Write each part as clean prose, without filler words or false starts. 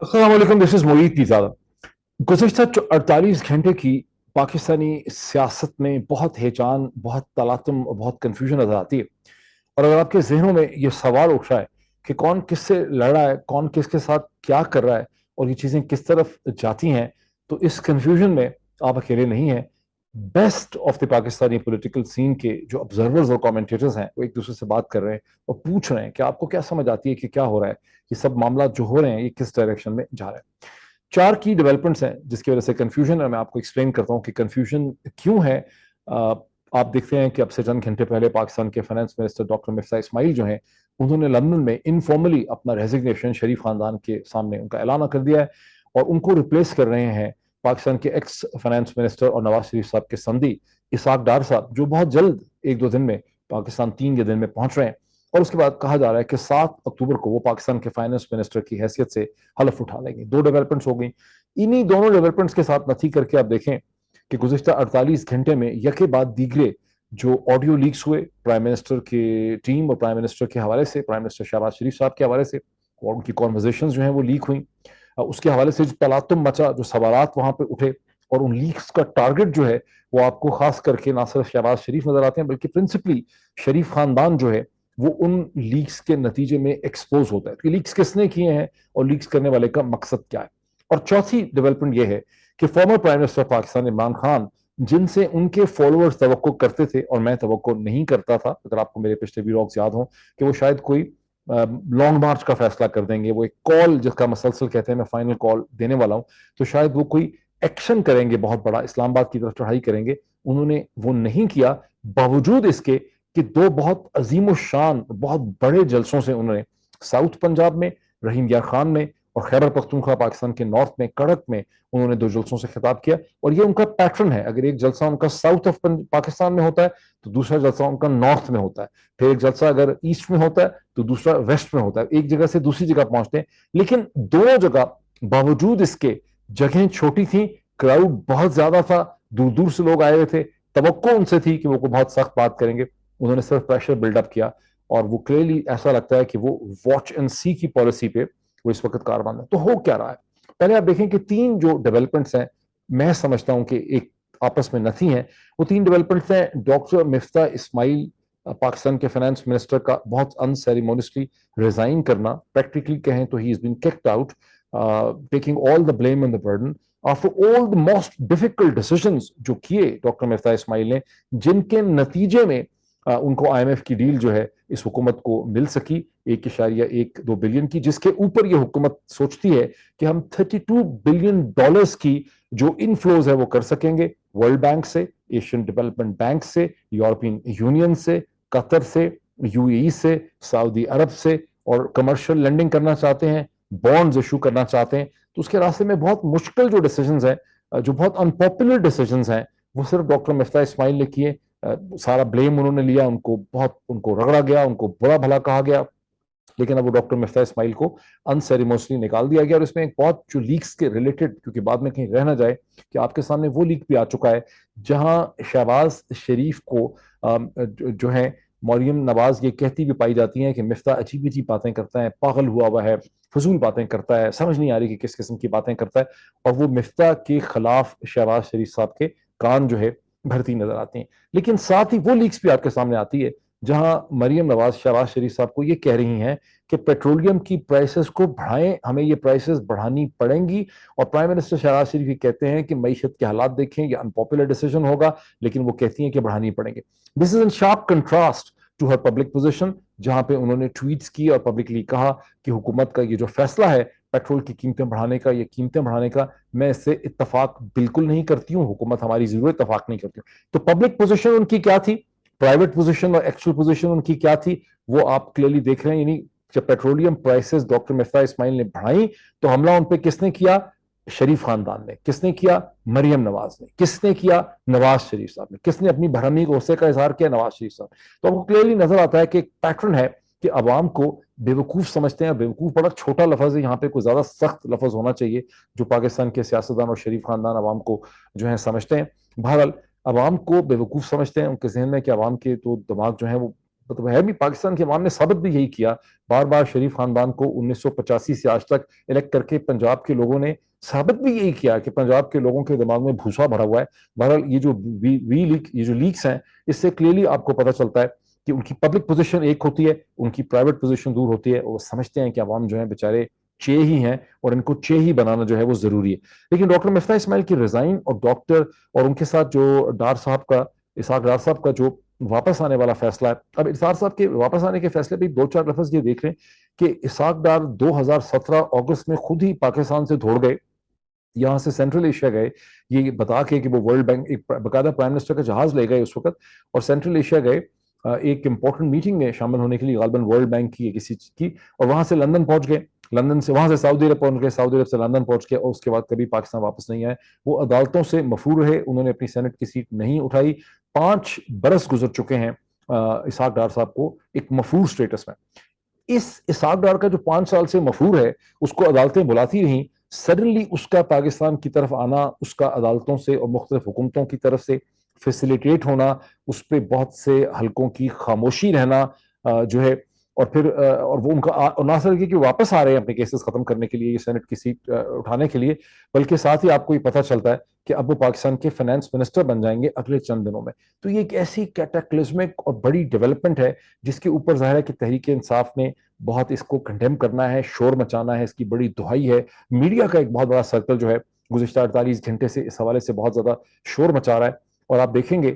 अस्सलाम वालेकुम, this is Moid Pirzada. गुज़िश्ता 48 घंटे की पाकिस्तानी सियासत में बहुत हैजान, बहुत तलातुम और बहुत कन्फ्यूजन नजर आती है। और अगर आपके जहनों में ये सवाल उठ रहा है कि कौन किससे लड़ रहा है, कौन किसके साथ क्या कर रहा है और ये चीज़ें किस तरफ जाती हैं, तो इस कन्फ्यूजन में आप अकेले नहीं हैं। Best of the Pakistani political scene के जो ऑब्जर्वर्स और कमेंटेटर्स हैं वो एक दूसरे से बात कर रहे हैं और पूछ रहे हैं कि आपको क्या समझ आती है कि क्या हो रहा है, ये सब मामला जो हो रहे हैं ये किस डायरेक्शन में जा रहा है। चार की डेवलपमेंट्स हैं जिसकी वजह से कंफ्यूजन है। मैं आपको एक्सप्लेन करता हूं कि कंफ्यूजन क्यों है। आप देखते हैं कि अब से चंद घंटे पहले पाकिस्तान के finance minister doctor Miftah Ismail जो हैं उन्होंने लंदन में इनफॉर्मली अपना रेजिग्नेशन शरीफ खानदान के सामने उनका ऐलान कर दिया है और उनको रिप्लेस कर रहे हैं पाकिस्तान के एक्स फाइनेंस मिनिस्टर और नवाज शरीफ साहब के संदी इसाक डार साहब, जो बहुत जल्द एक दो दिन में पाकिस्तान 3 दिन में पहुंच रहे हैं। और उसके बाद कहा जा रहा है कि 7 अक्टूबर को वो पाकिस्तान के फाइनेंस मिनिस्टर की हैसियत से हलफ उठा लेंगे। दो डेवलपमेंट्स हो गई। इन्हीं दोनों डेवलपमेंट्स के साथ नथी करके आप देखें कि गुज़िश्ता 48 घंटे में यके बाद दीगरे जो ऑडियो लीक्स हुए प्राइम मिनिस्टर की टीम और प्राइम मिनिस्टर के हवाले से, प्राइम मिनिस्टर शहबाज शरीफ साहब के हवाले से, और उनकी कॉन्वर्जेशन जो है वो लीक हुई, उसके हवाले से जो तलातुम मचा, जो सवालात वहां पे उठे, और उन लीक्स का टारगेट जो है वो आपको खास करके ना सिर्फ शहबाज शरीफ नजर आते हैं बल्कि प्रिंसिपली शरीफ खानदान जो है वो उन लीक्स के नतीजे में एक्सपोज होता है कि लीक्स किसने किए हैं और लीक्स करने वाले का मकसद क्या है। और चौथी डेवलपमेंट यह है कि former prime minister Pakistan Imran Khan, जिनसे उनके फॉलोअर्स तवक्को करते थे और मैं तवक्को नहीं करता था, अगर आपको मेरे पिछले व्लॉग्स याद हो, कि वो शायद कोई लॉन्ग मार्च का फैसला कर देंगे, वो एक कॉल जिसका मसलसल कहते हैं मैं फाइनल कॉल देने वाला हूं, तो शायद वो कोई एक्शन करेंगे बहुत बड़ा, इस्लामाबाद की तरफ चढ़ाई करेंगे। उन्होंने वो नहीं किया, बावजूद इसके कि दो बहुत अजीम शान बहुत बड़े जलसों से उन्होंने साउथ पंजाब में रहीम यार खान में और खैबर पख्तूनख्वा पाकिस्तान के नॉर्थ में कड़क में उन्होंने दो जलसों से खिताब किया। और ये उनका पैटर्न है, अगर एक जलसा उनका साउथ ऑफ पाकिस्तान में होता है तो दूसरा जलसा उनका नॉर्थ में होता है, फिर एक जलसा अगर ईस्ट में होता है तो दूसरा वेस्ट में होता है, एक जगह से दूसरी जगह पहुंचते हैं। लेकिन दोनों जगह बावजूद इसके जगह छोटी थी, क्राउड बहुत ज्यादा था, दूर दूर से लोग आए हुए थे, तवक्को उनसे थी कि वो को बहुत सख्त बात करेंगे। उन्होंने सिर्फ प्रेशर बिल्डअप किया और वो क्लियरली ऐसा लगता है कि वो वॉच एंड सी की पॉलिसी पे वो इस वक्त कारबंद है। तो हो क्या रहा है, पहले आप देखें कि तीन जो डेवलपमेंट्स हैं, मैं समझता हूं कि एक आपस में नथी हैं। वो तीन डेवलपमेंट्स हैं, डॉक्टर मिफ्ता इस्माइल पाकिस्तान के फाइनेंस मिनिस्टर का बहुत अनसेरेमोनियसली रिजाइन करना, प्रैक्टिकली कहें तो he is been kicked out, taking all the blame and the burden after all the most difficult decisions जो किए डॉक्टर मिफ्ता इस्माइल ने, जिनके नतीजे में उनको आईएमएफ की डील जो है इस हुकूमत को मिल सकी 1.12 बिलियन की, जिसके ऊपर ये हुकूमत सोचती है कि हम $32 बिलियन की जो इनफ्लोज है वो कर सकेंगे वर्ल्ड बैंक से, एशियन डेवलपमेंट बैंक से, यूरोपियन यूनियन से, कतर से, यूएई से, सऊदी अरब से, और कमर्शियल लेंडिंग करना चाहते हैं, बॉन्ड्स इशू करना चाहते हैं। तो उसके रास्ते में बहुत मुश्किल जो डिसीजंस हैं, जो बहुत अनपॉपुलर डिसीजंस हैं, वो सिर्फ डॉक्टर मिफ्ता इस्माइल ने किए। सारा ब्लेम उन्होंने लिया, उनको रगड़ा गया, उनको बुरा भला कहा गया, लेकिन अब वो डॉक्टर मिफ्ता इस्माइल को अनसेरेमोनियसली निकाल दिया गया। और इसमें एक बहुत जो लीक्स के रिलेटेड, क्योंकि बाद में कहीं रह ना जाए कि आपके सामने वो लीक भी आ चुका है जहां शहबाज शरीफ को जो है मरियम नवाज ये कहती भी पाई जाती हैं कि मिफ्ता अजीब अजीब बातें करता है, पागल हुआ है, फजूल बातें करता है, समझ नहीं आ रही कि किस किस्म की बातें करता है। और वो मिफ्ता के खिलाफ शहबाज शरीफ साहब के कान जो है भरती नजर आती हैं। लेकिन साथ ही वो लीक्स भी आपके सामने आती है जहां मरियम नवाज शहबाज शरीफ साहब को ये कह रही हैं कि पेट्रोलियम की प्राइसेस को बढ़ाएं, हमें ये प्राइसेस बढ़ानी पड़ेंगी। और प्राइम मिनिस्टर शहबाज शरीफ ये कहते हैं कि मईशत के हालात देखें, ये अनपॉपुलर डिसीजन होगा, लेकिन वो कहती हैं कि बढ़ानी पड़ेंगे। This is in sharp contrast to her public position, जहां पे उन्होंने ट्वीट्स की और पब्लिकली कहा कि हुकूमत का ये जो फैसला है पेट्रोल की कीमतें बढ़ाने का, ये कीमतें बढ़ाने का, मैं इससे इत्तफाक बिल्कुल नहीं करती हूँ, हुकूमत हमारी जरूर इत्तफाक नहीं करती। तो पब्लिक पोजिशन उनकी क्या थी, प्राइवेट पोजीशन और एक्चुअल पोजीशन उनकी क्या थी, वो आप क्लियरली देख रहे हैं। यानी जब petroleum prices doctor Miftah Ismail ने बढ़ाई तो हमला उन पे किसने किया, शरीफ खानदान ने। किसने किया, मरियम नवाज ने। किसने किया, नवाज शरीफ साहब ने। किसने अपनी भरमी गुस्से का इजहार किया, नवाज शरीफ साहब। तो आपको क्लियरली नजर आता है कि एक पैटर्न है कि अवाम को बेवकूफ समझते हैं। बेवकूफ बड़ा छोटा लफज है, यहाँ पे कोई ज्यादा सख्त लफज होना चाहिए जो पाकिस्तान के सियासतदान और शरीफ खानदान अवाम को जो है समझते हैं। बहरहाल अवाम को बेवकूफ समझते हैं, उनके जहन में कि अवाम के तो दिमाग जो है वो مطلب ہے بھی پاکستان کے عوام نے ثابت بھی یہی کیا. بار بار شریف خاندان کو 1985 سے آج تک الیکٹ کر کے پنجاب کے لوگوں نے ثابت بھی یہی کیا کہ پنجاب کے لوگوں کے دماغ میں بھوسا بھرا ہوا ہے. بہرحال یہ جو لیکس ہیں اس سے کلیئرلی آپ کو پتہ چلتا ہے کہ ان کی پبلک پوزیشن ایک ہوتی ہے, ان کی پرائیویٹ پوزیشن دور ہوتی ہے. وہ سمجھتے ہیں کہ عوام جو ہیں بیچارے چے ہی ہیں اور ان کو چے ہی بنانا جو ہے وہ ضروری ہے. لیکن ڈاکٹر مفتاح اسماعیل کی ریزائن اور ڈاکٹر اور ان کے ساتھ جو ڈار صاحب کا, اسحاق ڈار صاحب کا جو واپس آنے والا فیصلہ ہے, اب اسحاق صاحب کے واپس آنے کے فیصلے پہ دو چار لفظ یہ دیکھ لیں کہ اسحاق ڈار 2017 اگست میں خود ہی پاکستان سے دوڑ گئے, یہاں سے سینٹرل ایشیا گئے یہ بتا کے کہ وہ ورلڈ بینک, ایک باقاعدہ پرائم منسٹر کا جہاز لے گئے اس وقت, اور سینٹرل ایشیا گئے ایک امپورٹنٹ میٹنگ میں شامل ہونے کے لیے, غالباً ورلڈ بینک کی کسی چیز کی, اور وہاں سے لندن پہنچ گئے, لندن سے وہاں سے سعودی عرب پہنچ گئے, سعودی عرب سے لندن پہنچ گئے, اور اس کے بعد کبھی پاکستان واپس نہیں آئے. وہ عدالتوں سے مفرور رہے, انہوں نے اپنی سینٹ کی سیٹ نہیں اٹھائی. 5 برس گزر چکے ہیں اسحاق ڈار صاحب کو ایک مفرور سٹیٹس میں. اس اسحاق ڈار کا جو 5 سال سے مفرور ہے اس کو عدالتیں بلاتی رہیں, سڈنلی اس کا پاکستان کی طرف آنا, اس کا عدالتوں سے اور مختلف حکومتوں کی طرف سے فیسیلیٹیٹ ہونا, اس پہ بہت سے حلقوں کی خاموشی رہنا جو ہے, اور پھر اور وہ ان کا نہ صرف کہ واپس آ رہے ہیں اپنے کیسز ختم کرنے کے لیے, یہ سینٹ کی سیٹ اٹھانے کے لیے, بلکہ ساتھ ہی آپ کو یہ پتہ چلتا ہے کہ اب وہ پاکستان کے فائنانس منسٹر بن جائیں گے اگلے چند دنوں میں. تو یہ ایک ایسی کیٹاکلزمک اور بڑی ڈیولپمنٹ ہے جس کے اوپر ظاہر ہے کہ تحریک انصاف نے بہت اس کو کنڈیم کرنا ہے, شور مچانا ہے, اس کی بڑی دہائی ہے. میڈیا کا ایک بہت بڑا سرکل جو ہے گزشتہ 48 گھنٹے سے اس حوالے سے بہت زیادہ شور مچا رہا ہے, اور آپ دیکھیں گے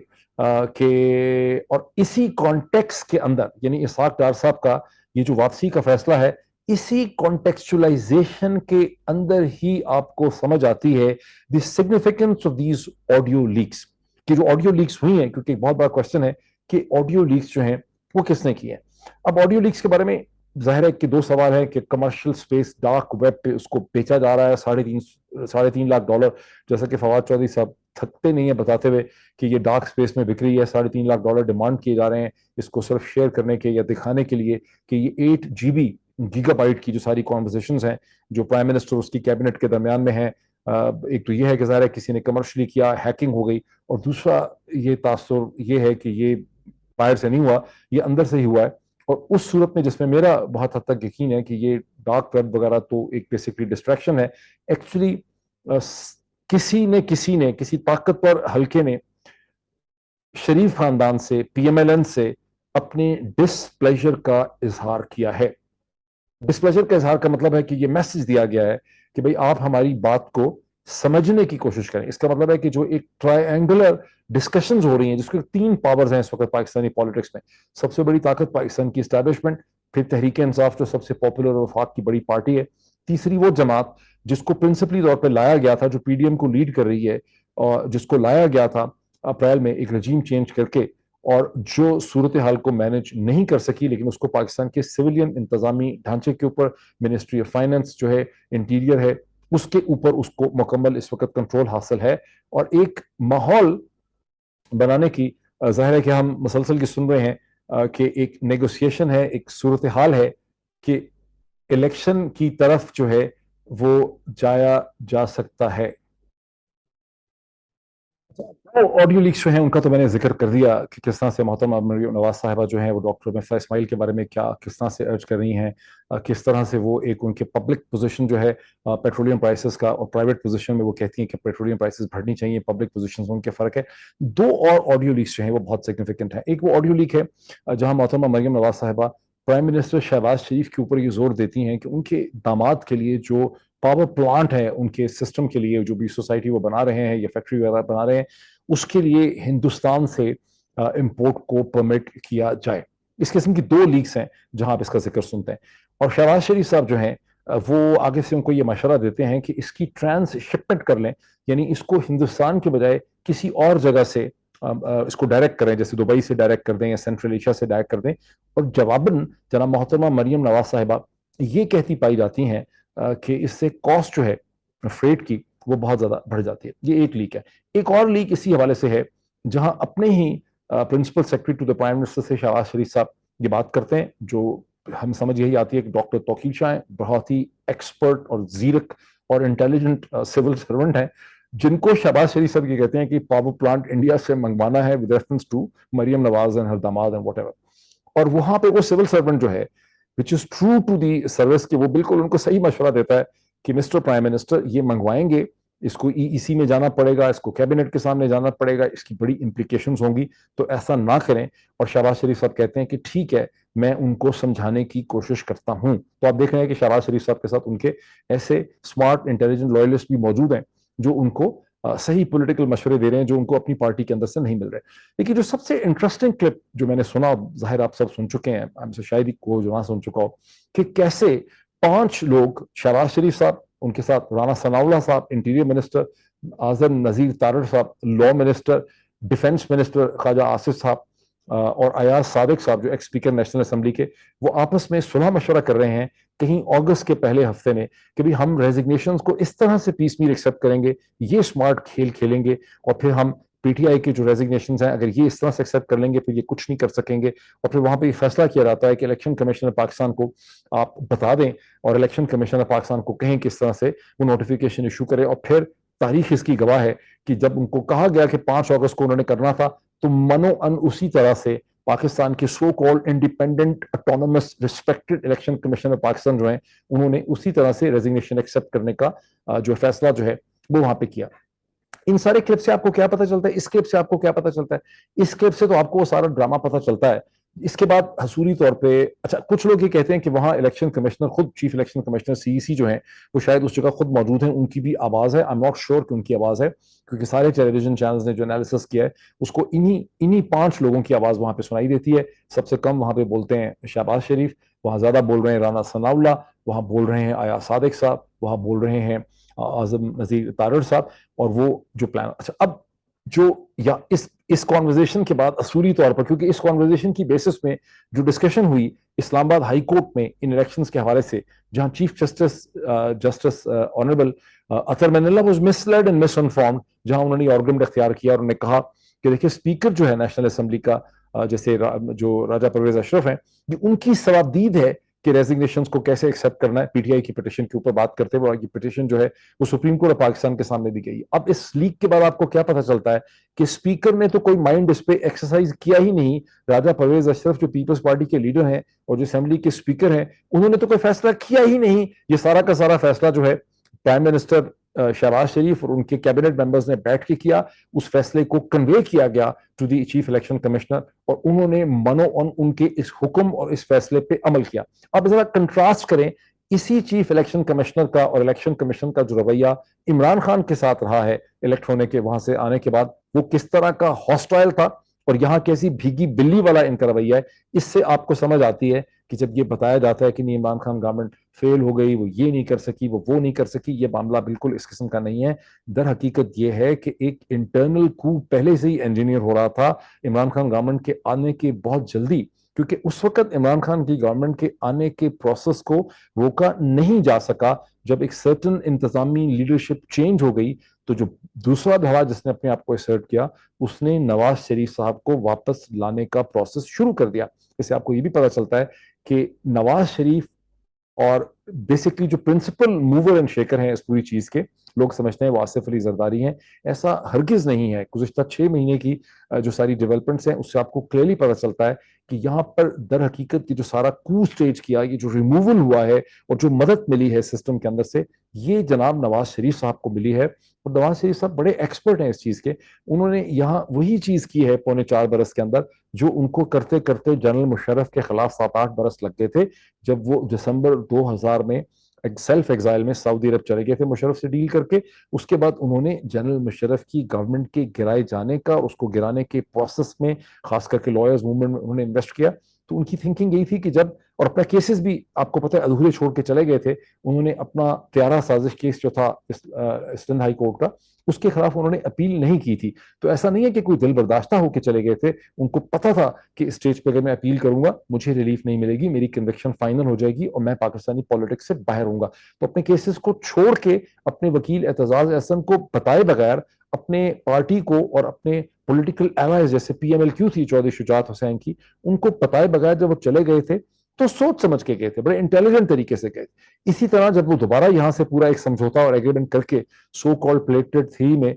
کہ اور اسی کانٹیکس کے اندر, یعنی اسحاق ڈار صاحب کا یہ جو واپسی کا فیصلہ ہے, اسی کانٹیکسچولائزیشن کے اندر ہی آپ کو سمجھ آتی ہے the significance of these audio leaks, کہ جو آڈیو لیکس ہوئی ہیں, کیونکہ ایک بہت بڑا کوشچن ہے کہ آڈیو لیکس جو ہیں وہ کس نے کی ہیں. اب آڈیو لیکس کے بارے میں ظاہر ہے کہ 2 سوال ہیں کہ کمرشل سپیس ڈارک ویب پہ اس کو بیچا جا رہا ہے $3.5 لاکھ, جیسا کہ فواد چودھری صاحب تھکتے نہیں ہیں بتاتے ہوئے کہ یہ ڈارک سپیس میں بک رہی ہے, $3.5 لاکھ ڈیمانڈ کیے جا رہے ہیں اس کو صرف شیئر کرنے کے یا دکھانے کے لیے کہ یہ 8 گیگا بائٹ کی جو ساری کانورسیشنز ہیں جو پرائم منسٹر اس کی کیبنٹ کے درمیان میں ہیں, ایک تو یہ ہے کہ ظاہر ہے کسی نے کمرشلی کیا, ہیکنگ ہو گئی, اور دوسرا یہ تاثر یہ ہے کہ یہ باہر سے نہیں ہوا, یہ اندر سے ہی ہوا ہے. اور اس صورت میں جس میں میرا بہت حد تک یقین ہے کہ یہ ڈارک ویب وغیرہ تو ایک بیسکلی ڈسٹریکشن ہے, ایکچولی کسی طاقتور حلقے نے شریف خاندان سے, پی ایم ایل این سے اپنے ڈس پلیجر کا اظہار کیا ہے. ڈس پلیجر کا اظہار کا مطلب ہے کہ یہ میسج دیا گیا ہے کہ بھئی آپ ہماری بات کو سمجھنے کی کوشش کریں. اس کا مطلب ہے کہ جو ایک ٹرائی اینگولر ڈسکشنز ہو رہی ہیں جس کے 3 پاورز ہیں اس وقت پاکستانی پالیٹکس میں, سب سے بڑی طاقت پاکستان کی اسٹیبلشمنٹ, پھر تحریک انصاف جو سب سے پاپولر اور وفاق کی بڑی پارٹی ہے, تیسری وہ جماعت جس کو پرنسپلی طور پہ لایا گیا تھا, جو پی ڈی ایم کو لیڈ کر رہی ہے, اور جس کو لایا گیا تھا اپریل میں ایک رجیم چینج کر کے, اور جو صورتحال کو مینج نہیں کر سکی, لیکن اس کو پاکستان کے سویلین انتظامی ڈھانچے کے اوپر, منسٹری آف فائنانس جو ہے, انٹیریئر ہے, اس کے اوپر اس کو مکمل اس وقت کنٹرول حاصل ہے. اور ایک ماحول بنانے کی ظاہر ہے کہ ہم مسلسل کی سن رہے ہیں کہ ایک نیگوسیشن ہے, ایک صورتحال ہے کہ الیکشن کی طرف جو ہے وہ جایا جا سکتا ہے. آڈیو لیکس جو ہیں ان کا تو میں نے ذکر کر دیا کہ کس طرح سے محترمہ مریم نواز صاحبہ جو ہیں وہ ڈاکٹر مفتاح اسماعیل کے بارے میں کس طرح سے ارج کر رہی ہیں, کس طرح سے وہ ایک ان کے پبلک پوزیشن جو ہے پیٹرولیم پرائسز کا, اور پرائیویٹ پوزیشن میں وہ کہتی ہیں کہ پیٹرولیم پرائسز بڑھنی چاہیے, پبلک پوزیشن میں ان کے فرق ہے. 2 اور آڈیو لیکس جو ہیں وہ بہت سگنیفیکنٹ ہیں. ایک وہ آڈیو لیک ہے جہاں محترمہ مریم نواز صاحبہ پرائم منسٹر شہباز شریف کے اوپر یہ زور دیتی ہیں کہ ان کے داماد کے لیے جو پاور پلانٹ ہے ان کے سسٹم کے لیے, جو بھی سوسائٹی وہ بنا رہے ہیں یا فیکٹری وغیرہ بنا رہے ہیں, اس کے لیے ہندوستان سے امپورٹ کو پرمٹ کیا جائے. اس قسم کی 2 لیکس ہیں جہاں آپ اس کا ذکر سنتے ہیں. اور شہباز شریف صاحب جو ہیں وہ آگے سے ان کو یہ مشورہ دیتے ہیں کہ اس کی ٹرانس شپمنٹ کر لیں, یعنی اس کو ہندوستان کے بجائے کسی اور جگہ سے اس کو ڈائریکٹ کریں, جیسے دبئی سے ڈائریکٹ کر دیں یا سینٹرل ایشیا سے ڈائریکٹ کر دیں. اور جواباً جناب محترمہ مریم نواز صاحبہ یہ کہتی پائی جاتی ہیں کہ اس سے کاسٹ جو ہے فریٹ کی وہ بہت زیادہ بڑھ جاتی ہے. یہ ایک لیک ہے. ایک اور لیک اسی حوالے سے ہے جہاں اپنے ہی principal secretary to the prime minister سے شہباز شریف صاحب یہ بات کرتے ہیں, جو ہم سمجھ یہی آتی ہے کہ ڈاکٹر توقیر شاہ ہیں, بہت ہی ایکسپرٹ اور زیرک اور انٹیلیجنٹ سول سرونٹ ہیں, جن کو شہباز شریف صاحب یہ کہتے ہیں کہ پاور پلانٹ انڈیا سے منگوانا ہے with reference to Maryam Nawaz and her داماد اینڈ واٹ ایور. اور وہاں پہ وہ سول سرونٹ جو ہے which is true to the service کہ وہ بالکل ان کو صحیح مشورہ دیتا ہے کہ مسٹر پرائم منسٹر یہ منگوائیں گے، اس کو ای سی میں جانا پڑے گا، اس کو کیبنٹ کے سامنے جانا پڑے گا، اس کی بڑی امپلیکیشنز ہوں گی، تو ایسا نہ کریں. اور شہباز شریف صاحب کہتے ہیں کہ ٹھیک ہے، میں ان کو سمجھانے کی کوشش کرتا ہوں. تو آپ دیکھ رہے ہیں کہ شہباز شریف صاحب کے ساتھ ان کے ایسے اسمارٹ انٹیلیجنٹ لوئلسٹ بھی موجود ہیں جو ان کو صحیح پولیٹیکل مشورے دے رہے ہیں جو ان کو اپنی پارٹی کے اندر سے نہیں مل رہے. لیکن جو سب سے انٹرسٹنگ کلپ جو میں نے سنا، ظاہر آپ سب سن چکے ہیں، ہم سے شاید ہی کو جو وہاں سن چکا ہو، کہ کیسے 5 لوگ، شہباز شریف صاحب، ان کے ساتھ رانا ثناء اللہ صاحب انٹیریئر منسٹر، اعظم نذیر تارڑ صاحب لا منسٹر، ڈیفنس منسٹر خواجہ آصف صاحب، اور ایاز صادق صاحب جو ایکس اسپیکر نیشنل اسمبلی کے، وہ آپس میں صلح مشورہ کر رہے ہیں کہیں اگست کے پہلے ہفتے میں کہ بھی ہم ریزگنیشنز کو اس طرح سے پیس میل ایکسیپٹ کریں گے، یہ اسمارٹ کھیل کھیلیں گے، اور پھر ہم پی ٹی آئی کے جو ریزگنیشنز ہیں اگر یہ اس طرح سے ایکسیپٹ کر لیں گے پھر یہ کچھ نہیں کر سکیں گے. اور پھر وہاں پہ یہ فیصلہ کیا جاتا ہے کہ الیکشن کمیشن پاکستان کو آپ بتا دیں اور الیکشن کمیشن پاکستان کو کہیں کہ اس طرح سے وہ نوٹیفیکیشن ایشو کرے. اور پھر تاریخ اس کی گواہ ہے کہ جب ان کو کہا گیا کہ 5 اگست کو انہوں نے کرنا تھا تو منو ان اسی طرح سے پاکستان کے so called independent autonomous respected election commission of Pakistan جو ہیں انہوں نے اسی طرح سے ریزگنیشن ایکسیپٹ کرنے کا جو فیصلہ جو ہے وہ وہاں پہ کیا. ان سارے کلپ سے آپ کو کیا پتا چلتا ہے؟ اس کلپ سے آپ کو کیا پتا چلتا ہے؟ اس کلپ سے تو آپ کو وہ سارا ڈرامہ پتا چلتا ہے. اس کے بعد حصولی طور پہ اچھا کچھ لوگ یہ کہتے ہیں کہ وہاں الیکشن کمشنر خود، چیف الیکشن کمشنر سی ای سی جو ہیں وہ شاید اس جگہ خود موجود ہیں، ان کی بھی آواز ہے. آئی ایم ناٹ شیور کہ ان کی آواز ہے، کیونکہ سارے ٹیلی ویژن چینلز نے جو انالیسس کیا ہے اس کو انہی 5 لوگوں کی آواز وہاں پہ سنائی دیتی ہے. سب سے کم وہاں پہ بولتے ہیں شہباز شریف، وہاں زیادہ بول رہے ہیں رانا ثناء اللہ، وہاں بول رہے ہیں ایاز صادق صاحب، وہاں بول رہے ہیں اعظم نذیر تارڑ صاحب. اور وہ جو پلان اچھا اب جو یا اس کانورزیشن کے بعد اصولی طور پر، کیونکہ اس کانورزیشن کی بیسس میں جو ڈسکشن ہوئی اسلام آباد ہائی کورٹ میں ان الیکشنز کے حوالے سے، جہاں chief justice honourable Athar Minallah was misled and misinformed, جہاں انہوں نے آرگومنٹ اختیار کیا اور انہوں نے کہا کہ دیکھیے اسپیکر جو ہے نیشنل اسمبلی کا، جیسے جو راجہ پرویز اشرف ہیں، یہ ان کی ثوابدید ہے کہ ریزگنیشنز کو کیسے ایکسیپٹ کرنا ہے. پی ٹی آئی کی پٹیشن کے اوپر بات کرتے ہوئے یہ پٹیشن جو ہے وہ سپریم کورٹ آف پاکستان کے سامنے دی گئی. اب اس لیک کے بعد آپ کو کیا پتہ چلتا ہے کہ اسپیکر نے تو کوئی مائنڈ اس پہ ایکسرسائز کیا ہی نہیں. راجہ پرویز اشرف جو پیپلز پارٹی کے لیڈر ہیں اور جو اسمبلی کے اسپیکر ہیں، انہوں نے تو کوئی فیصلہ کیا ہی نہیں. یہ سارا کا سارا فیصلہ جو ہے پرائم منسٹر شہباز شریف اور ان کے کیبنٹ ممبرز نے بیٹھ کے کیا. اس فیصلے کو کنوے کیا گیا to the chief election commissioner اور انہوں نے منو ان کے اس حکم اور اس فیصلے پہ عمل کیا. اب ذرا کنٹراسٹ کریں اسی چیف الیکشن کمشنر کا اور الیکشن کمیشن کا جو رویہ عمران خان کے ساتھ رہا ہے الیکٹ ہونے کے، وہاں سے آنے کے بعد، وہ کس طرح کا ہاسٹائل تھا اور یہاں کیسی بھیگی بلی والا ان کا رویہ ہے. اس سے آپ کو سمجھ آتی ہے کہ جب یہ بتایا جاتا ہے کہ نہیں عمران خان گورنمنٹ فیل ہو گئی، وہ یہ نہیں کر سکی، وہ نہیں کر سکی، یہ معاملہ بالکل اس قسم کا نہیں ہے. در حقیقت یہ ہے کہ ایک انٹرنل کو پہلے سے ہی انجینئر ہو رہا تھا عمران خان گورنمنٹ کے آنے کے بہت جلدی، کیونکہ اس وقت عمران خان کی گورنمنٹ کے آنے کے پروسیس کو روکا نہیں جا سکا. جب ایک سرٹن انتظامی لیڈرشپ چینج ہو گئی تو جو دوسرا دھڑا جس نے اپنے آپ کو اسرٹ کیا، اس نے نواز شریف صاحب کو واپس لانے کا پروسیس شروع کر دیا. اس سے آپ کو یہ بھی پتا چلتا ہے کہ نواز شریف اور بیسکلی جو پرنسپل موور اینڈ شیکر ہیں اس پوری چیز کے، لوگ سمجھتے ہیں وہ آصف علی زرداری ہیں. ایسا ہرگز نہیں ہے. گزشتہ 6 مہینے کی جو ساری ڈیولپمنٹس ہیں اس سے آپ کو کلیئرلی پتا چلتا ہے کہ یہاں پر در حقیقت کی جو سارا کو سٹیج کیا، یہ جو ریموول ہوا ہے اور جو مدد ملی ہے سسٹم کے اندر سے، یہ جناب نواز شریف صاحب کو ملی ہے. اور نواز شریف صاحب بڑے ایکسپرٹ ہیں اس چیز کے. انہوں نے یہاں وہی چیز کی ہے پونے 4 برس کے اندر جو ان کو کرتے کرتے جنرل مشرف کے خلاف 7-8 برس لگ گئے تھے، جب وہ دسمبر 2000 میں سیلف ایگزائل میں سعودی عرب چلے گئے تھے مشرف سے ڈیل کر کے. اس کے بعد انہوں نے جنرل مشرف کی گورنمنٹ کے گرائے جانے کا، اس کو گرانے کے پروسیس میں خاص کر کے لائرز موومنٹ میں انہوں نے انویسٹ کیا. تو ان کی تھنکنگ یہی تھی کہ جب، اور اپنا کیسز بھی آپ کو پتہ ہے ادھورے چھوڑ کے چلے گئے تھے. انہوں نے اپنا طیارہ سازش کیس جو تھا اسلند ہائی کورٹ کا، اس کے خلاف انہوں نے اپیل نہیں کی تھی. تو ایسا نہیں ہے کہ کوئی دل برداشتہ ہو کے چلے گئے تھے. ان کو پتا تھا کہ اسٹیج پہ اگر میں اپیل کروں گا مجھے ریلیف نہیں ملے گی، میری کنوکشن فائنل ہو جائے گی اور میں پاکستانی پالیٹکس سے باہر ہوں گا. تو اپنے کیسز کو چھوڑ کے اپنے وکیل اعتزاز احسن کو بتائے بغیر اپنے پارٹی کو اور اپنے پولیٹیکل ایلائز جیسے پی ایم ایل کیو تھی چودھری شجاعت حسین کی، ان کو بتائے بغیر جب وہ چلے گئے تھے تو سوچ سمجھ کے گئے تھے، بڑے انٹیلیجنٹ طریقے سے گئے. اسی طرح جب وہ دوبارہ یہاں سے پورا ایک سمجھوتا اور ایگریمنٹ کر کے سو کال پلیٹڈ 3 میں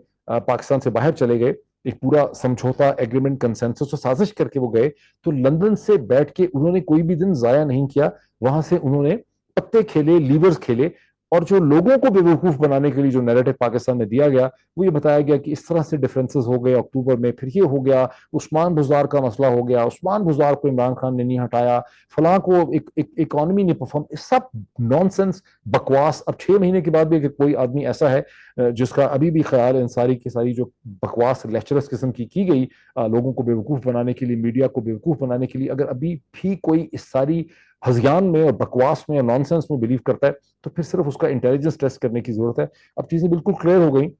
پاکستان سے باہر چلے گئے एक पूरा समझौता, एग्रीमेंट, कंसेंसस और साजिश करके वो गए, तो लंदन से बैठ के उन्होंने कोई भी दिन जाया नहीं किया। वहां से उन्होंने पत्ते खेले, लीवर्स खेले, और जो लोगों को बेवकूफ बनाने के लिए जो नैरेटिव पाकिस्तान में दिया गया, वो ये बताया गया कि इस तरह से डिफरेंसेस हो गए अक्टूबर में, फिर ये हो गया, उस्मान बुज़दार का मसला हो गया, उस्मान बुज़दार को इमरान खान ने नहीं हटाया, फलां को एक इकोनॉमी ने परफॉर्म, सब नॉनसेंस, बकवास। अब 6 महीने के बाद भी अगर कोई आदमी ऐसा है जिसका अभी भी ख्याल है इन सारी की सारी जो बकवास लेक्चरस किस्म की गई लोगों को बेवकूफ बनाने के लिए, मीडिया को बेवकूफ बनाने के लिए, अगर अभी भी कोई इस सारी हज़ियान में और बकवास में और नॉनसेंस में बिलीव करता है, तो फिर सिर्फ उसका इंटेलिजेंस टेस्ट करने की जरूरत है। अब चीजें बिल्कुल क्लियर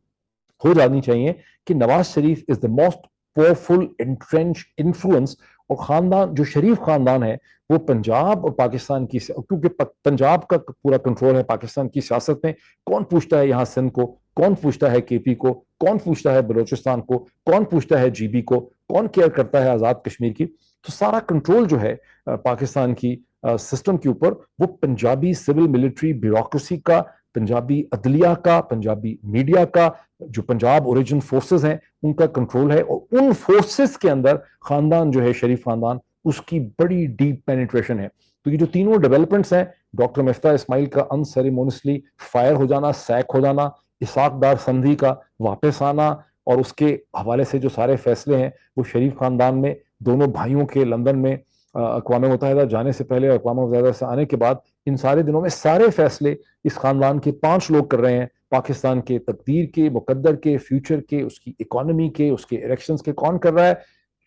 हो जानी चाहिए कि Nawaz Sharif is the most powerful entrench influence. और खानदान, जो शरीफ खानदान है, वो पंजाब और पाकिस्तान की, क्योंकि पंजाब का पूरा कंट्रोल है पाकिस्तान की सियासत में। कौन पूछता है यहाँ सिंध को, कौन पूछता है केपी को, कौन पूछता है बलोचिस्तान को, कौन पूछता है जीबी को, कौन केयर करता है आजाद कश्मीर की। तो सारा कंट्रोल जो है पाकिस्तान की सिस्टम के ऊपर, वो पंजाबी सिविल मिलिट्री ब्यूरोक्रेसी का, पंजाबी अदलिया का, पंजाबी मीडिया का, जो पंजाब ओरिजिन फोर्सेस हैं उनका कंट्रोल है। और उन फोर्सेस के अंदर खानदान जो है, शरीफ खानदान, उसकी बड़ी डीप पेनिट्रेशन है। तो ये जो तीनों डेवलपमेंट्स हैं, डॉक्टर मिफ्ता इस्माइल का अनसेरेमोनियसली फायर हो जाना, सैक हो जाना, इसाक डार संधि का वापस आना, और उसके हवाले से जो सारे फैसले हैं वो शरीफ खानदान में, दोनों भाइयों के लंदन में अक़वाम मुत्तहिदा जाने से पहले और अक़वाम मुत्तहिदा से आने के बाद, इन सारे दिनों में सारे फैसले इस खानदान के 5 लोग कर रहे हैं। पाकिस्तान के तकदीर के, मुकद्दर के, फ्यूचर के, उसकी इकोनॉमी के, उसके इलेक्शंस के कौन कर रहा है?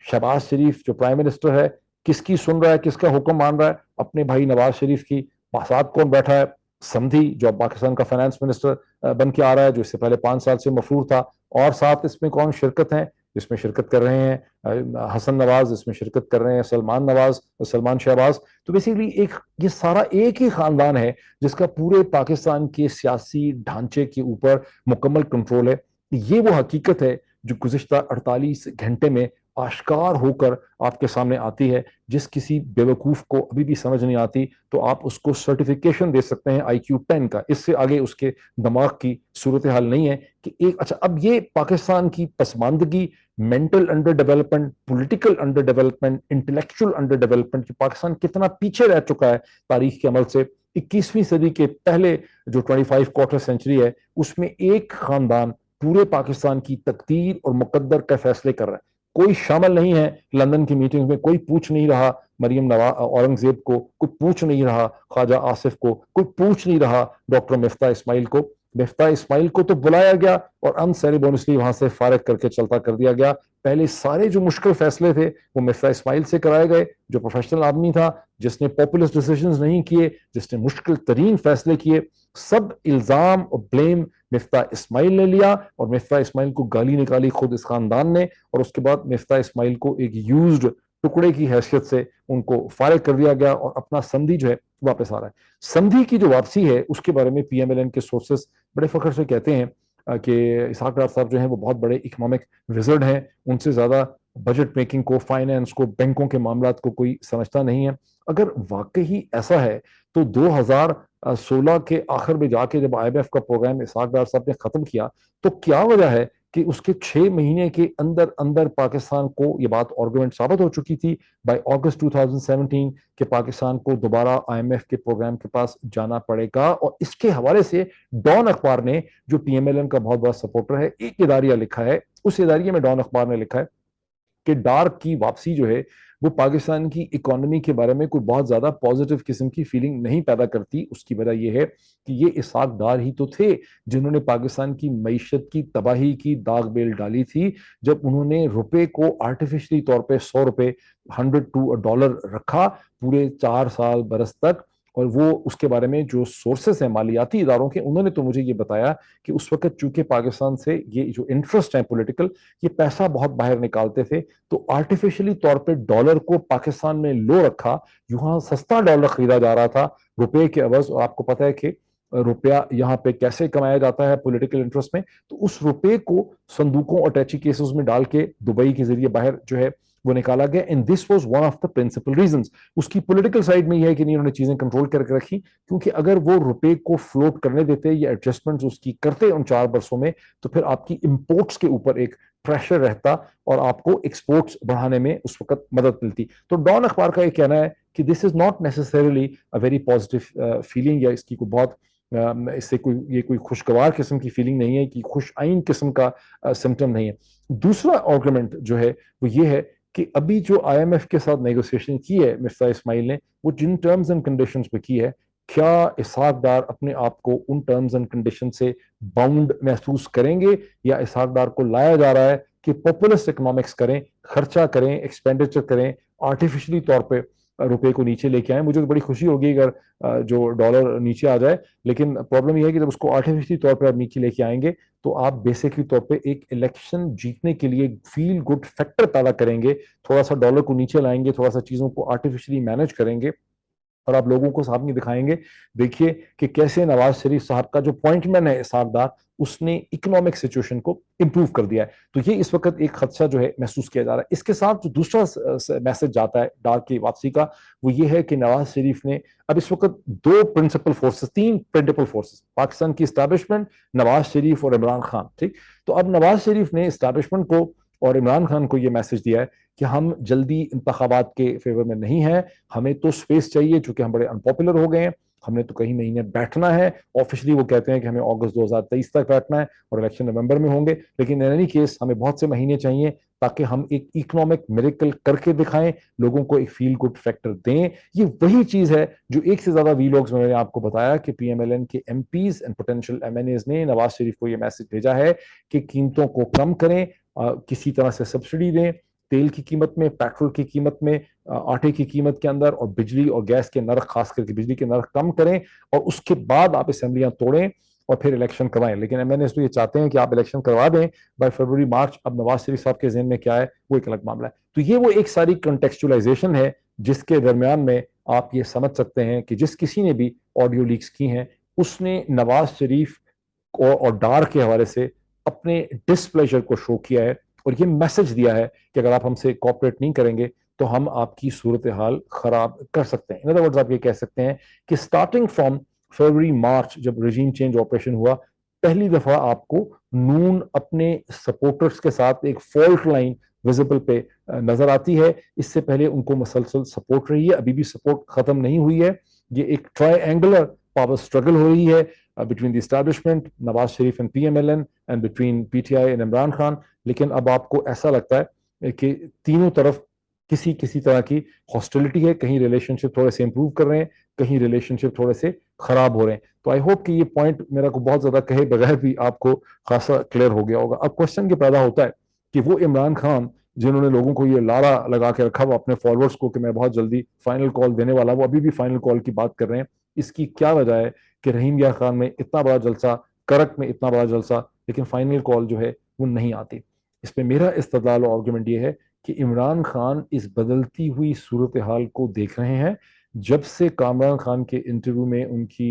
शहबाज शरीफ जो प्राइम मिनिस्टर है, किसकी सुन रहा है, किसका हुक्म मान रहा है? अपने भाई नवाज शरीफ की। साथ कौन बैठा है? समधी, जो पाकिस्तान का फाइनेंस मिनिस्टर बन के आ रहा है, जो इससे पहले 5 साल से मफरूर था। और साथ इसमें कौन शिरकत है? इसमें शिरकत कर रहे हैं हसन नवाज, इसमें शिरकत कर रहे हैं सलमान नवाज, सलमान शहबाज। तो बेसिकली ये सारा एक ही खानदान है जिसका पूरे पाकिस्तान के सियासी ढांचे के ऊपर मुकम्मल कंट्रोल है। ये वो हकीकत है जो गुज़िश्ता 48 घंटे में आश्कार होकर आपके सामने आती है। जिस किसी बेवकूफ को अभी भी समझ नहीं आती, तो आप उसको सर्टिफिकेशन दे सकते हैं IQ 10 का। इससे आगे उसके दिमाग की सूरत हाल नहीं है कि एक, अच्छा, अब ये पाकिस्तान की पसमानदगी, mental under development, political under development, intellectual under development, कि पाकिस्तान कितना पीछे रह चुका है तारीख के अमल से। 21वीं सदी के पहले जो 25 क्वार्टर सेंचुरी है, उसमें एक खानदान पूरे पाकिस्तान की तकदीर और मुकद्दर का फैसले कर रहा है। कोई शामिल नहीं है लंदन की मीटिंग में, कोई पूछ नहीं रहा मरियम नवाज औरंगजेब को, कोई पूछ नहीं रहा ख्वाजा आसिफ को, कोई पूछ नहीं रहा डॉक्टर मिफ्ता इस्माइल को। मिफ्ता इस्माइल को तो बुलाया गया और अनसेरेमोनियसली वहां से फारिग करके चलता कर दिया गया। पहले सारे जो मुश्किल फैसले थे वो मिफ्ता इस्माइल से कराए गए, जो प्रोफेशनल आदमी था, जिसने पॉपुलर डिसीजंस नहीं किए, जिसने मुश्किल तरीन फैसले किए। सब इल्जाम और ब्लेम मिफ्ता इस्माइल ने लिया, और मिफ्ता इस्माइल को गाली निकाली खुद इस खानदान ने। और उसके बाद मिफ्ता इस्माइल को एक यूज्ड टुकड़े की हैसियत से उनको फारिग कर दिया गया, और अपना संधि जो है वापस आ रहा है। संधि की जो वापसी है उसके बारे में PMLN के सोर्सेस बड़े फख्र से कहते हैं कि इसहाक डार साहब जो हैं वो बहुत बड़े इकोनॉमिक विजर्ड हैं, उनसे ज्यादा बजट मेकिंग को, फाइनेंस को, बैंकों के मामलात को कोई समझता नहीं है। अगर वाकई ऐसा है तो 2016 के आखिर में जाके जब IMF का प्रोग्राम इसहाक डार साहब ने खत्म किया, तो क्या वजह है कि उसके 6 महीने के अंदर अंदर पाकिस्तान को ये बात आर्गुमेंट साबित हो चुकी थी बाय अगस्त 2017 कि पाकिस्तान को दोबारा IMF के प्रोग्राम के पास जाना पड़ेगा। और इसके हवाले से डॉन अखबार ने, जो PMLN का बहुत बड़ा सपोर्टर है, एक इदारिया लिखा है। उस इदारिये में डॉन अखबार ने लिखा है कि डार्क की वापसी जो है वो पाकिस्तान की इकोनॉमी के बारे में कोई बहुत ज्यादा पॉजिटिव किस्म की फीलिंग नहीं पैदा करती। उसकी वजह यह है कि ये इसहाक डार ही तो थे जिन्होंने पाकिस्तान की मईशत की तबाही की दाग बेल डाली थी, जब उन्होंने रुपए को आर्टिफिशियली तौर पे 100 रुपए, 100 टू अ डॉलर रखा पूरे 4 साल बरस तक। और वो उसके बारे में जो सोर्सेस हैं मालियाती इदारों के, उन्होंने तो मुझे ये बताया कि उस वक्त चूंकि पाकिस्तान से ये जो इंटरेस्ट है पॉलिटिकल, ये पैसा बहुत बाहर निकालते थे, तो आर्टिफिशियली तौर पे डॉलर को पाकिस्तान में लो रखा। यहाँ सस्ता डॉलर खरीदा जा रहा था रुपए के अवज। और आपको पता है कि रुपया यहाँ पे कैसे कमाया जाता है पॉलिटिकल इंटरेस्ट में। तो उस रुपए को संदूकों और टैची केसेस में डाल के दुबई के जरिए बाहर जो है वो निकाला गया, and this was one of the principal reasons. उसकी पॉलिटिकल साइड में यह है कि नहीं, उन्होंने चीजें कंट्रोल करके रखी, क्योंकि अगर वो रुपए को फ्लोट करने देते या एडजस्टमेंट्स उसकी करते उन 4 वर्षों में, तो फिर आपकी इंपोर्ट्स के ऊपर एक प्रेशर रहता और आपको एक्सपोर्ट्स बढ़ाने में उस वक्त मदद मिलती। तो डॉन अखबार का ये कहना है कि this is not necessarily a very positive feeling, या इसकी कोई बहुत इससे कोई ये कोई खुशगवार किस्म की फीलिंग नहीं है, कि खुश आइन किस्म का सिम्टम नहीं है। दूसरा आर्गुमेंट जो है वो ये है कि अभी जो आईएमएफ के साथ नेगोशिएशन की है मिर्जा इस्माइल ने, वो जिन टर्म्स एंड कंडीशंस पे की है, क्या इसहाक डार अपने आप को उन टर्म्स एंड कंडीशन से बाउंड महसूस करेंगे, या इसहाक डार को लाया जा रहा है कि पॉपुलिस्ट इकोनॉमिक्स करें, खर्चा करें, एक्सपेंडिचर करें, आर्टिफिशियली तौर पे रुपए को नीचे लेके आए। मुझे तो बड़ी खुशी होगी अगर जो डॉलर नीचे आ जाए, लेकिन प्रॉब्लम यह है कि जब उसको आर्टिफिशियली तौर पर आप नीचे लेके आएंगे, तो आप बेसिकली तौर पे एक इलेक्शन जीतने के लिए फील गुड फैक्टर पैदा करेंगे, थोड़ा सा डॉलर को नीचे लाएंगे, थोड़ा सा चीजों को आर्टिफिशियली मैनेज करेंगे, और आप लोगों को सामने दिखाएंगे, देखिए कि कैसे नवाज शरीफ साहब का जो पॉइंटमैन है इसहाक डार, उसने इकोनॉमिक सिचुएशन को इंप्रूव कर दिया है। तो ये इस वक्त एक खदशा जो है महसूस किया जा रहा है। इसके साथ जो दूसरा मैसेज जाता है डार की वापसी का, वो ये है कि नवाज शरीफ ने अब इस वक्त दो प्रिंसिपल फोर्सेस, तीन प्रिंसिपल फोर्सेस, पाकिस्तान की इस्टेब्लिशमेंट, नवाज शरीफ और इमरान खान, ठीक। तो अब नवाज शरीफ ने इस्टेब्लिशमेंट को और इमरान खान को ये मैसेज दिया है कि हम जल्दी इंतखाबात के फेवर में नहीं हैं, हमें तो स्पेस चाहिए, चूंकि हम बड़े अनपॉपुलर हो गए हैं, हमने तो कई महीने बैठना है। ऑफिशियली वो कहते हैं कि हमें अगस्त 2023 तक बैठना है और इलेक्शन नवंबर में होंगे, लेकिन इन एनी केस हमें बहुत से महीने चाहिए ताकि हम एक इकोनॉमिक मिरेकल करके दिखाएं, लोगों को एक फील गुड फैक्टर दें। ये वही चीज है जो एक से ज्यादा वीलॉग्स में मैंने आपको बताया कि पीएमएलएन के एमपीज एंड पोटेंशियल एमएनएज ने नवाज शरीफ को यह मैसेज भेजा है कि कीमतों को कम करें, किसी तरह से सब्सिडी दें, तेल की कीमत में, पेट्रोल की कीमत में, आटे की कीमत के अंदर, और बिजली और गैस के नर्ख, खास करके बिजली के नर्ख कम करें, और उसके बाद आप असेंबलियां तोड़ें और फिर इलेक्शन करवाएं। लेकिन एमएनएस तो ये चाहते हैं कि आप इलेक्शन करवा दें बाय फरवरी मार्च। अब नवाज शरीफ साहब के ज़हन में क्या है, वो एक अलग मामला है। तो ये वो एक सारी कंटेक्चुअलाइजेशन है जिसके दरमियान में आप ये समझ सकते हैं कि जिस किसी ने भी ऑडियो लीक्स की हैं, उसने नवाज शरीफ और डार के हवाले से अपने डिसप्लेजर को शो किया है, और ये मैसेज दिया है कि अगर आप हमसे कॉपरेट नहीं करेंगे तो हम आपकी सूरत हाल खराब कर सकते हैं। इन अदर वर्ड्स आप ये कह सकते हैं कि स्टार्टिंग फ्रॉम फरवरी मार्च, जब रिजीम चेंज ऑपरेशन हुआ, पहली दफा आपको नून अपने सपोर्टर्स के साथ एक फॉल्ट लाइन विजिबल पे नजर आती है। इससे पहले उनको मसलसल सपोर्ट रही है, अभी भी सपोर्ट खत्म नहीं हुई है। ये एक ट्रायंगुलर पावर स्ट्रगल हो रही है between the establishment, Nawaz Sharif and PMLN, and between PTI and Imran Khan. लेकिन अब आपको ऐसा लगता है कि तीनों तरफ किसी किसी तरह की हॉस्टिलिटी है, कहीं रिलेशनशिप थोड़े से इंप्रूव कर रहे हैं, कहीं रिलेशनशिप थोड़े से खराब हो रहे हैं। तो आई होप कि ये पॉइंट मेरा को बहुत ज्यादा कहे बगैर भी आपको खासा क्लियर हो गया होगा। अब क्वेश्चन ये पैदा होता है कि वो इमरान खान जिन्होंने लोगों को ये लारा लगा के रखा हुआ अपने फॉलोअर्स को कि मैं बहुत जल्दी फाइनल कॉल देने वाला, वो अभी भी फाइनल कॉल की बात कर रहे हैं। इसकी क्या वजह है कि रहीम यार खान में इतना बड़ा जलसा, करक में इतना बड़ा जलसा, लेकिन फाइनल कॉल जो है वो नहीं आती? इस पे मेरा इस्तदलाल और आर्गुमेंट ये है कि इमरान खान इस बदलती हुई सूरत हाल को देख रहे हैं। जब से कामरान खान के इंटरव्यू में उनकी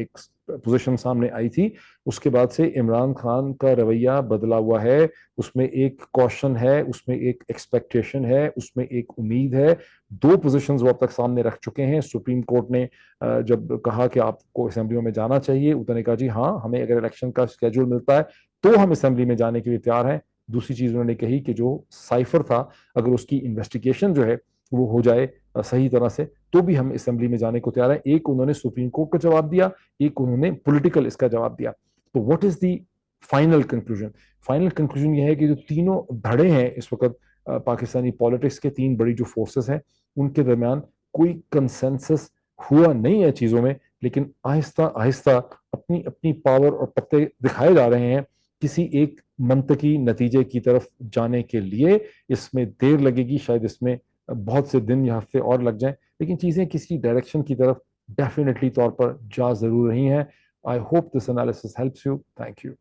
एक पोजीशन सामने आई थी, उसके बाद से इमरान खान का रवैया बदला हुआ है। उसमें एक कॉशन है, उसमें एक एक्सपेक्टेशन है, उसमें एक उम्मीद है। दो पोजीशंस वो अब तक सामने रख चुके हैं। सुप्रीम कोर्ट ने जब कहा कि आपको असेंबलियों में जाना चाहिए, उन्होंने कहा जी हाँ, हमें अगर इलेक्शन का स्केड्यूल मिलता है तो हम असेंबली में जाने के लिए तैयार हैं। दूसरी चीज उन्होंने कही कि जो साइफर था, अगर उसकी इन्वेस्टिगेशन जो है वो हो जाए सही तरह से, तो भी हम असेंबली में जाने को तैयार हैं। एक उन्होंने सुप्रीम कोर्ट का जवाब दिया, एक उन्होंने पॉलिटिकल इसका जवाब दिया। तो what is the final conclusion? Final conclusion यह है कि जो तीनों धड़े हैं इस वक्त पाकिस्तानी पॉलिटिक्स के, तीन बड़ी जो फोर्सेस हैं, उनके दरमियान कोई कंसेंसस हुआ नहीं है चीजों में, लेकिन आहिस्ता आहिस्ता अपनी अपनी पावर और पत्ते दिखाए जा रहे हैं किसी एक मंतकी नतीजे की तरफ जाने के लिए। इसमें देर लगेगी, शायद इसमें बहुत से दिन या हफ्ते और लग जाएं, लेकिन चीजें किसी डायरेक्शन की तरफ डेफिनेटली तौर पर जा जरूर रही हैं। I hope this analysis helps you. Thank you.